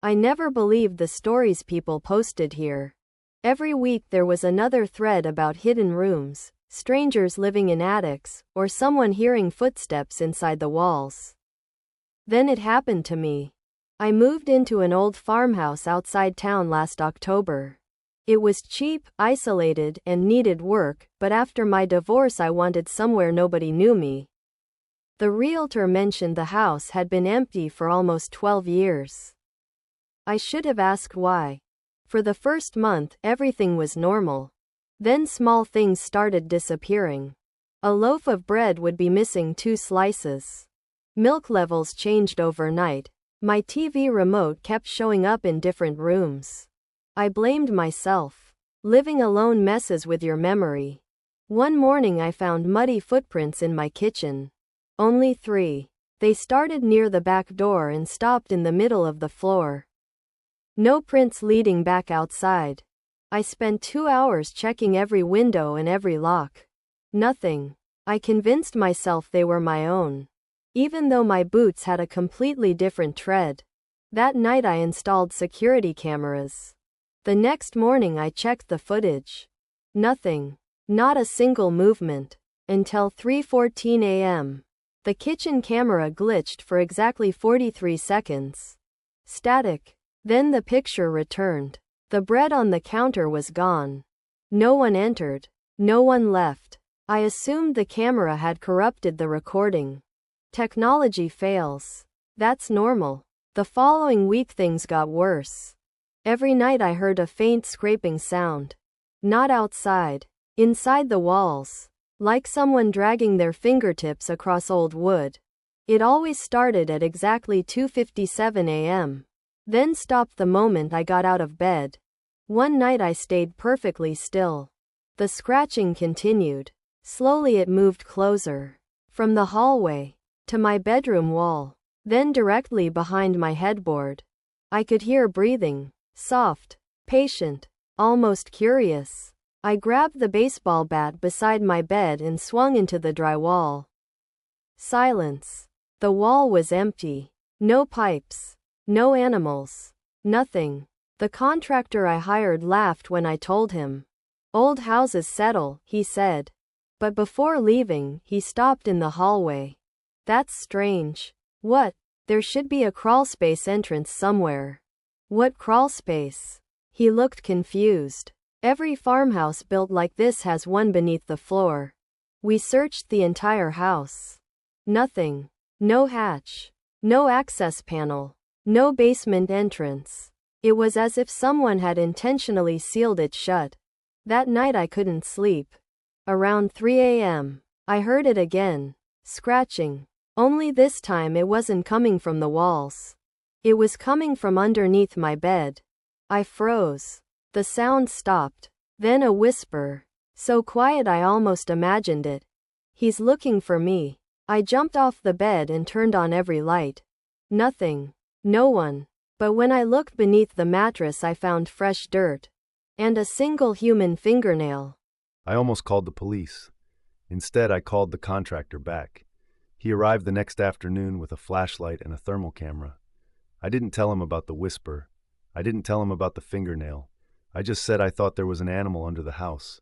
I never believed the stories people posted here. Every week there was another thread about hidden rooms, strangers living in attics, or someone hearing footsteps inside the walls. Then it happened to me. I moved into an old farmhouse outside town last October. It was cheap, isolated, and needed work, but after my divorce I wanted somewhere nobody knew me. The realtor mentioned the house had been empty for almost 12 years. I should have asked why. For the first month, everything was normal. Then small things started disappearing. A loaf of bread would be missing 2 slices. Milk levels changed overnight. My TV remote kept showing up in different rooms. I blamed myself. Living alone messes with your memory. One morning I found muddy footprints in my kitchen. Only 3. They started near the back door and stopped in the middle of the floor. No prints leading back outside. I spent 2 hours checking every window and every lock. Nothing. I convinced myself they were my own, even though my boots had a completely different tread. That night I installed security cameras. The next morning I checked the footage. Nothing. Not a single movement. Until 3:14 a.m. The kitchen camera glitched for exactly 43 seconds. Static. Then the picture returned. The bread on the counter was gone. No one entered. No one left. I assumed the camera had corrupted the recording. Technology fails. That's normal. The following week things got worse. Every night I heard a faint scraping sound. Not outside. Inside the walls. Like someone dragging their fingertips across old wood. It always started at exactly 2:57 a.m. Then stopped the moment I got out of bed. One night I stayed perfectly still. The scratching continued. Slowly it moved closer. From the hallway to my bedroom wall. Then directly behind my headboard. I could hear breathing. Soft. Patient. Almost curious. I grabbed the baseball bat beside my bed and swung into the drywall. Silence. The wall was empty. No pipes. No animals. Nothing. The contractor I hired laughed when I told him. Old houses settle, he said. But before leaving, he stopped in the hallway. That's strange. What? There should be a crawlspace entrance somewhere. What crawlspace? He looked confused. Every farmhouse built like this has one beneath the floor. We searched the entire house. Nothing. No hatch. No access panel. No basement entrance. It was as if someone had intentionally sealed it shut. That night I couldn't sleep. Around 3 a.m., I heard it again. Scratching. Only this time it wasn't coming from the walls. It was coming from underneath my bed. I froze. The sound stopped. Then a whisper. So quiet I almost imagined it. He's looking for me. I jumped off the bed and turned on every light. Nothing. No one. But when I looked beneath the mattress I found fresh dirt. And a single human fingernail. I almost called the police. Instead, I called the contractor back. He arrived the next afternoon with a flashlight and a thermal camera. I didn't tell him about the whisper. I didn't tell him about the fingernail. I just said I thought there was an animal under the house.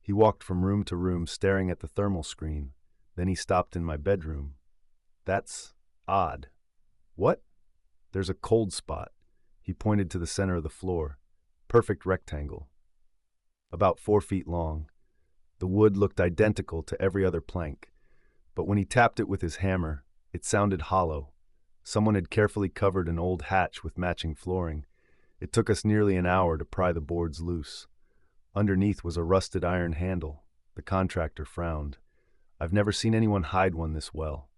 He walked from room to room staring at the thermal screen. Then he stopped in my bedroom. That's odd. What? There's a cold spot. He pointed to the center of the floor. Perfect rectangle. About 4 feet long. The wood looked identical to every other plank. But when he tapped it with his hammer, it sounded hollow. Someone had carefully covered an old hatch with matching flooring. It took us nearly an hour to pry the boards loose. Underneath was a rusted iron handle. The contractor frowned. I've never seen anyone hide one this well.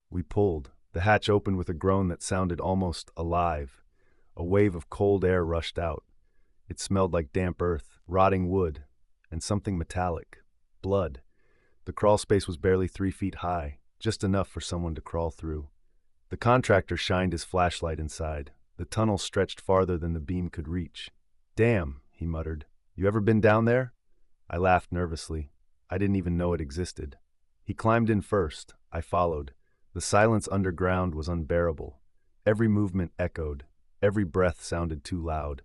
We pulled. The hatch opened with a groan that sounded almost alive. A wave of cold air rushed out. It smelled like damp earth, rotting wood, and something metallic. Blood. The crawl space was barely 3 feet high, just enough for someone to crawl through. The contractor shined his flashlight inside. The tunnel stretched farther than the beam could reach. "Damn," he muttered. "You ever been down there?" I laughed nervously. I didn't even know it existed. He climbed in first. I followed. The silence underground was unbearable. Every movement echoed. Every breath sounded too loud.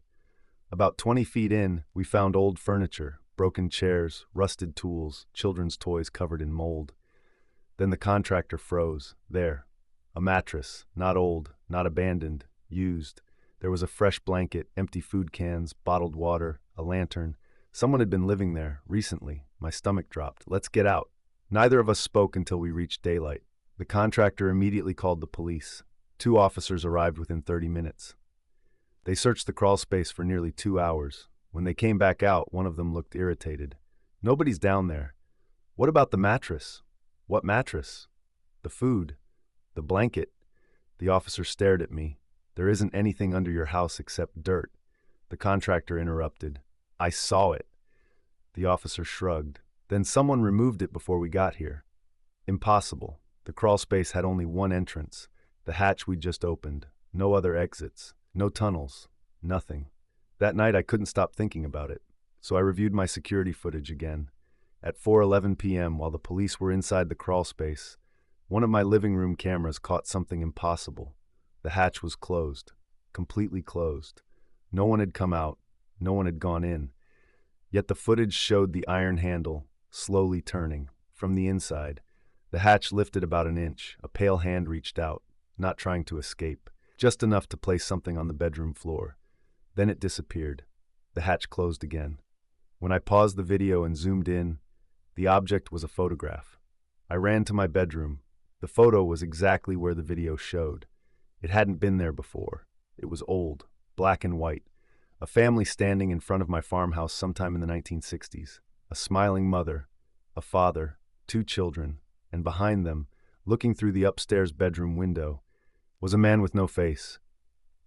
About 20 feet in, we found old furniture, broken chairs, rusted tools, children's toys covered in mold. Then the contractor froze. There. A mattress, not old, not abandoned, used. There was a fresh blanket, empty food cans, bottled water, a lantern. Someone had been living there, recently. My stomach dropped. Let's get out. Neither of us spoke until we reached daylight. The contractor immediately called the police. 2 officers arrived within 30 minutes. They searched the crawl space for nearly 2 hours. When they came back out, one of them looked irritated. Nobody's down there. What about the mattress? What mattress? The food. The blanket. The officer stared at me. There isn't anything under your house except dirt. The contractor interrupted. I saw it. The officer shrugged. Then someone removed it before we got here. Impossible. The crawl space had only one entrance. The hatch we just opened. No other exits. No tunnels. Nothing. That night I couldn't stop thinking about it. So I reviewed my security footage again. At 4:11 p.m., while the police were inside the crawl space, one of my living room cameras caught something impossible. The hatch was closed. Completely closed. No one had come out. No one had gone in. Yet the footage showed the iron handle slowly turning. From the inside, the hatch lifted about an inch. A pale hand reached out, not trying to escape, just enough to place something on the bedroom floor. Then it disappeared. The hatch closed again. When I paused the video and zoomed in, the object was a photograph. I ran to my bedroom. The photo was exactly where the video showed. It hadn't been there before. It was old, black and white. A family standing in front of my farmhouse sometime in the 1960s. A smiling mother, a father, 2 children, and behind them, looking through the upstairs bedroom window, was a man with no face.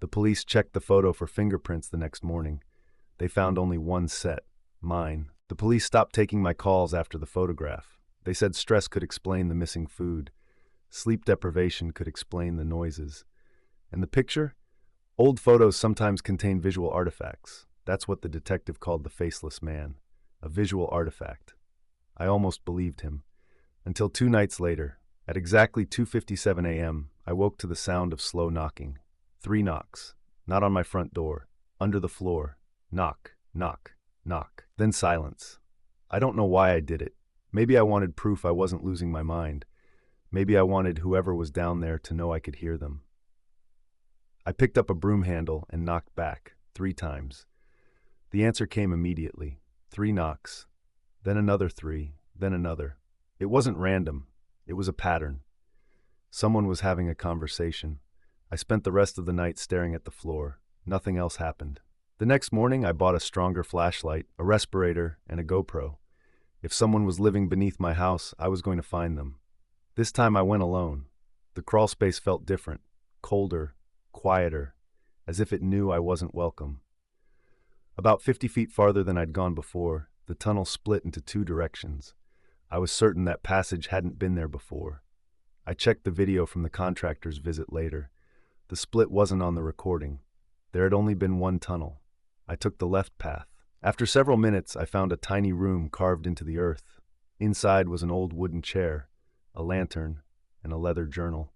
The police checked the photo for fingerprints the next morning. They found only one set, mine. The police stopped taking my calls after the photograph. They said stress could explain the missing food. Sleep deprivation could explain the noises. And the picture? Old photos sometimes contain visual artifacts. That's what the detective called the faceless man. A visual artifact. I almost believed him. Until 2 nights later, at exactly 2:57 a.m., I woke to the sound of slow knocking. 3 knocks. Not on my front door. Under the floor. Knock, knock, knock. Then silence. I don't know why I did it. Maybe I wanted proof I wasn't losing my mind. Maybe I wanted whoever was down there to know I could hear them. I picked up a broom handle and knocked back 3 times. The answer came immediately. 3 knocks. Then another 3. Then another. It wasn't random. It was a pattern. Someone was having a conversation. I spent the rest of the night staring at the floor. Nothing else happened. The next morning, I bought a stronger flashlight, a respirator, and a GoPro. If someone was living beneath my house, I was going to find them. This time I went alone. The crawl space felt different, colder, quieter, as if it knew I wasn't welcome. About 50 feet farther than I'd gone before, the tunnel split into 2 directions. I was certain that passage hadn't been there before. I checked the video from the contractor's visit later. The split wasn't on the recording. There had only been one tunnel. I took the left path. After several minutes, I found a tiny room carved into the earth. Inside was an old wooden chair, a lantern, and a leather journal.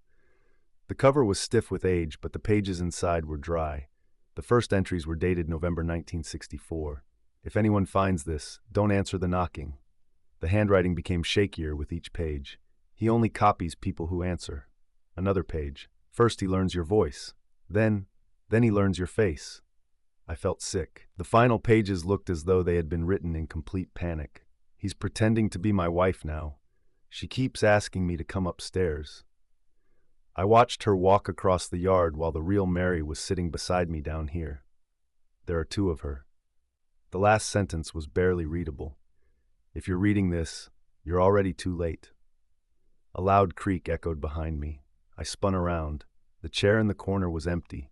The cover was stiff with age, but the pages inside were dry. The first entries were dated November 1964. If anyone finds this, don't answer the knocking. The handwriting became shakier with each page. He only copies people who answer. Another page. First he learns your voice. Then he learns your face. I felt sick. The final pages looked as though they had been written in complete panic. He's pretending to be my wife now. She keeps asking me to come upstairs. I watched her walk across the yard while the real Mary was sitting beside me down here. There are 2 of her. The last sentence was barely readable. If you're reading this, you're already too late. A loud creak echoed behind me. I spun around. The chair in the corner was empty.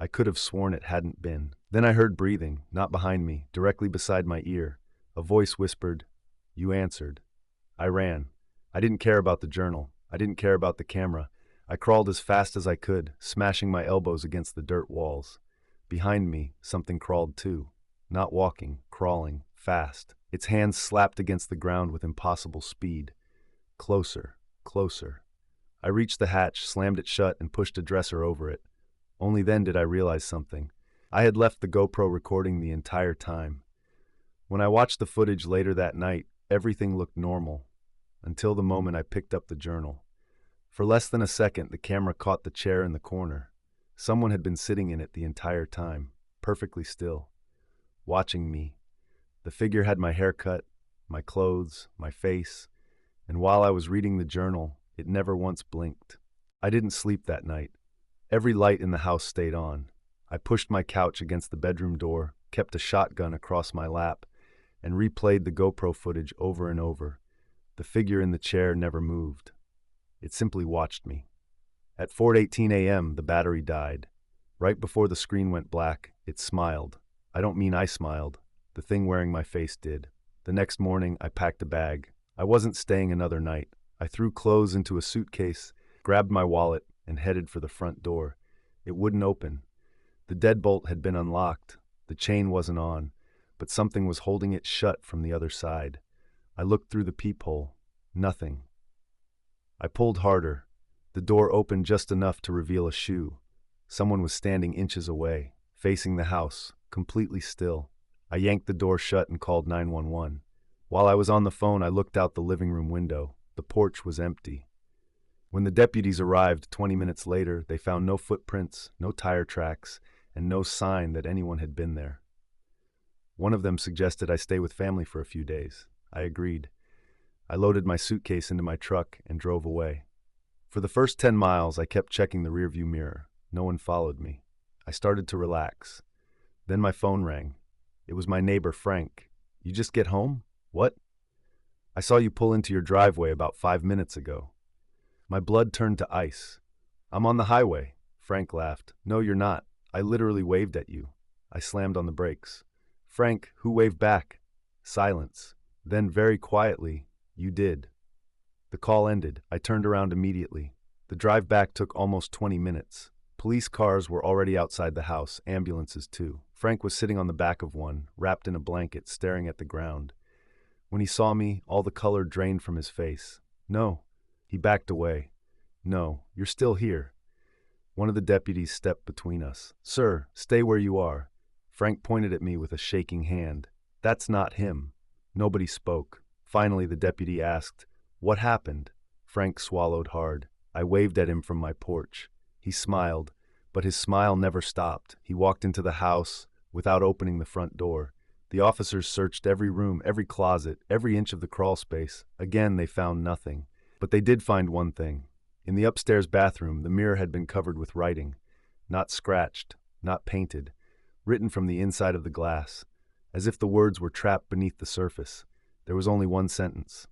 I could have sworn it hadn't been. Then I heard breathing, not behind me, directly beside my ear. A voice whispered, "You answered." I ran. I didn't care about the journal. I didn't care about the camera. I crawled as fast as I could, smashing my elbows against the dirt walls. Behind me, something crawled too. Not walking, crawling, fast. Its hands slapped against the ground with impossible speed. Closer, closer. I reached the hatch, slammed it shut, and pushed a dresser over it. Only then did I realize something. I had left the GoPro recording the entire time. When I watched the footage later that night, everything looked normal, until the moment I picked up the journal. For less than a second, the camera caught the chair in the corner. Someone had been sitting in it the entire time, perfectly still, watching me. The figure had my haircut, my clothes, my face, and while I was reading the journal, it never once blinked. I didn't sleep that night. Every light in the house stayed on. I pushed my couch against the bedroom door, kept a shotgun across my lap, and replayed the GoPro footage over and over. The figure in the chair never moved. It simply watched me. At 4:18 a.m., the battery died. Right before the screen went black, it smiled. I don't mean I smiled. The thing wearing my face did. The next morning, I packed a bag. I wasn't staying another night. I threw clothes into a suitcase, grabbed my wallet, and headed for the front door. It wouldn't open. The deadbolt had been unlocked. The chain wasn't on, but something was holding it shut from the other side. I looked through the peephole. Nothing. I pulled harder. The door opened just enough to reveal a shoe. Someone was standing inches away, facing the house, completely still. I yanked the door shut and called 911. While I was on the phone, I looked out the living room window. The porch was empty. When the deputies arrived 20 minutes later, they found no footprints, no tire tracks, and no sign that anyone had been there. One of them suggested I stay with family for a few days. I agreed. I loaded my suitcase into my truck and drove away. For the first 10 miles, I kept checking the rearview mirror. No one followed me. I started to relax. Then my phone rang. It was my neighbor, Frank. "You just get home? What? I saw you pull into your driveway about 5 minutes ago." My blood turned to ice. "I'm on the highway." Frank laughed. "No, you're not. I literally waved at you." I slammed on the brakes. "Frank, who waved back?" Silence. Then very quietly, "You did." The call ended. I turned around immediately. The drive back took almost 20 minutes. Police cars were already outside the house, ambulances too. Frank was sitting on the back of one, wrapped in a blanket, staring at the ground. When he saw me, all the color drained from his face. "No." He backed away. "No, you're still here." One of the deputies stepped between us. "Sir, stay where you are." Frank pointed at me with a shaking hand. "That's not him." Nobody spoke. Finally, the deputy asked, "What happened?" Frank swallowed hard. I waved at him from my porch. He smiled, but his smile never stopped. He walked into the house without opening the front door. The officers searched every room, every closet, every inch of the crawl space. Again, they found nothing. But they did find one thing. In the upstairs bathroom, the mirror had been covered with writing. Not scratched, not painted. Written from the inside of the glass, as if the words were trapped beneath the surface. There was only one sentence.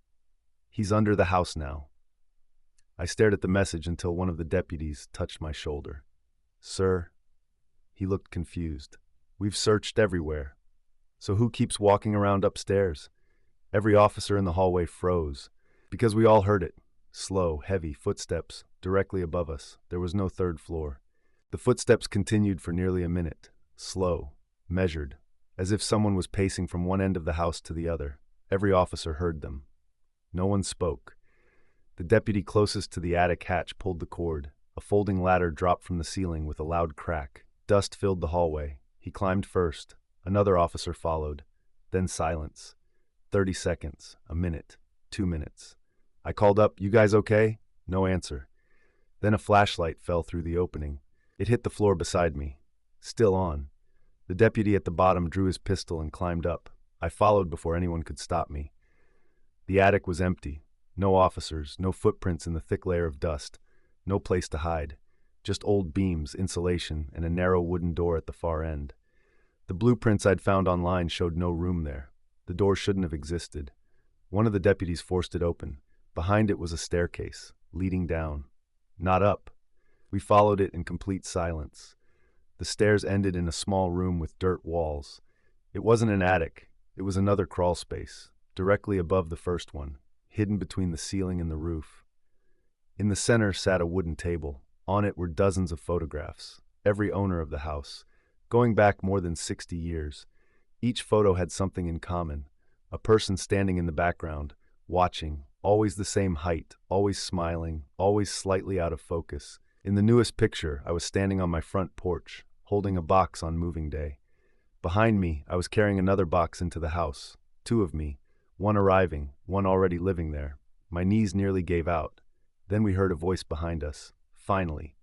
"He's under the house now." I stared at the message until one of the deputies touched my shoulder. "Sir?" He looked confused. "We've searched everywhere." "So who keeps walking around upstairs?" Every officer in the hallway froze, because we all heard it. Slow, heavy footsteps directly above us. There was no third floor. The footsteps continued for nearly a minute. Slow, measured, as if someone was pacing from one end of the house to the other. Every officer heard them. No one spoke. The deputy closest to the attic hatch pulled the cord. A folding ladder dropped from the ceiling with a loud crack. Dust filled the hallway. He climbed first. Another officer followed. Then silence. 30 seconds, a minute, 2 minutes. I called up, "You guys okay?" No answer. Then a flashlight fell through the opening. It hit the floor beside me. Still on. The deputy at the bottom drew his pistol and climbed up. I followed before anyone could stop me. The attic was empty. No officers, no footprints in the thick layer of dust. No place to hide. Just old beams, insulation, and a narrow wooden door at the far end. The blueprints I'd found online showed no room there. The door shouldn't have existed. One of the deputies forced it open. Behind it was a staircase, leading down. Not up. We followed it in complete silence. The stairs ended in a small room with dirt walls. It wasn't an attic. It was another crawl space, directly above the first one, hidden between the ceiling and the roof. In the center sat a wooden table. On it were dozens of photographs, every owner of the house, going back more than 60 years. Each photo had something in common. A person standing in the background, watching, always the same height, always smiling, always slightly out of focus. In the newest picture, I was standing on my front porch, holding a box on moving day. Behind me, I was carrying another box into the house. Two of me, one arriving, one already living there. My knees nearly gave out. Then we heard a voice behind us. Finally.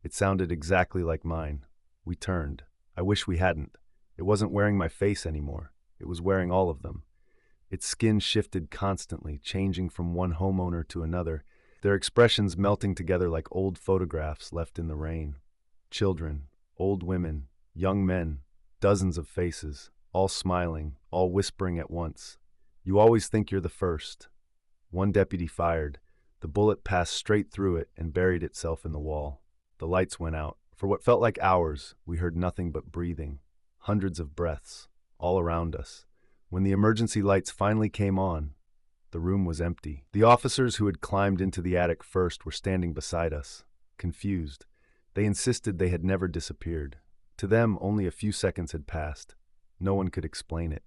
It sounded exactly like mine. We turned. I wish we hadn't. It wasn't wearing my face anymore. It was wearing all of them. Its skin shifted constantly, changing from one homeowner to another, their expressions melting together like old photographs left in the rain. Children, old women, young men, dozens of faces, all smiling, all whispering at once. You always think you're the first. One deputy fired. The bullet passed straight through it and buried itself in the wall. The lights went out. For what felt like hours, we heard nothing but breathing. Hundreds of breaths, all around us. When the emergency lights finally came on, the room was empty. The officers who had climbed into the attic first were standing beside us, confused. They insisted they had never disappeared. To them, only a few seconds had passed. No one could explain it.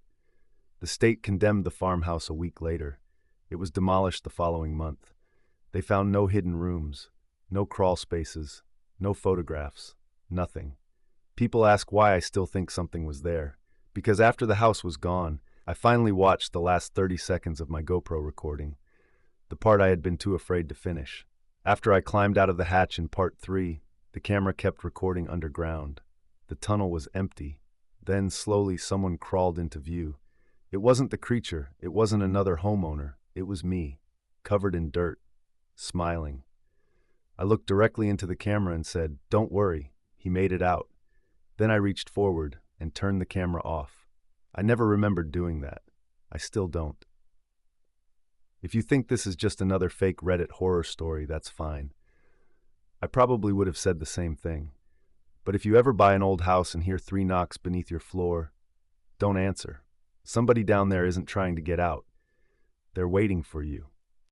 The state condemned the farmhouse a week later. It was demolished the following month. They found no hidden rooms, no crawl spaces, no photographs, nothing. People ask why I still think something was there. Because after the house was gone, I finally watched the last 30 seconds of my GoPro recording, the part I had been too afraid to finish. After I climbed out of the hatch in part 3, the camera kept recording underground. The tunnel was empty. Then, slowly, someone crawled into view. It wasn't the creature. It wasn't another homeowner. It was me, covered in dirt, smiling. I looked directly into the camera and said, "Don't worry, he made it out." Then I reached forward and turned the camera off. I never remembered doing that. I still don't. If you think this is just another fake Reddit horror story, that's fine. I probably would have said the same thing. But if you ever buy an old house and hear 3 knocks beneath your floor, don't answer. Somebody down there isn't trying to get out. They're waiting for you.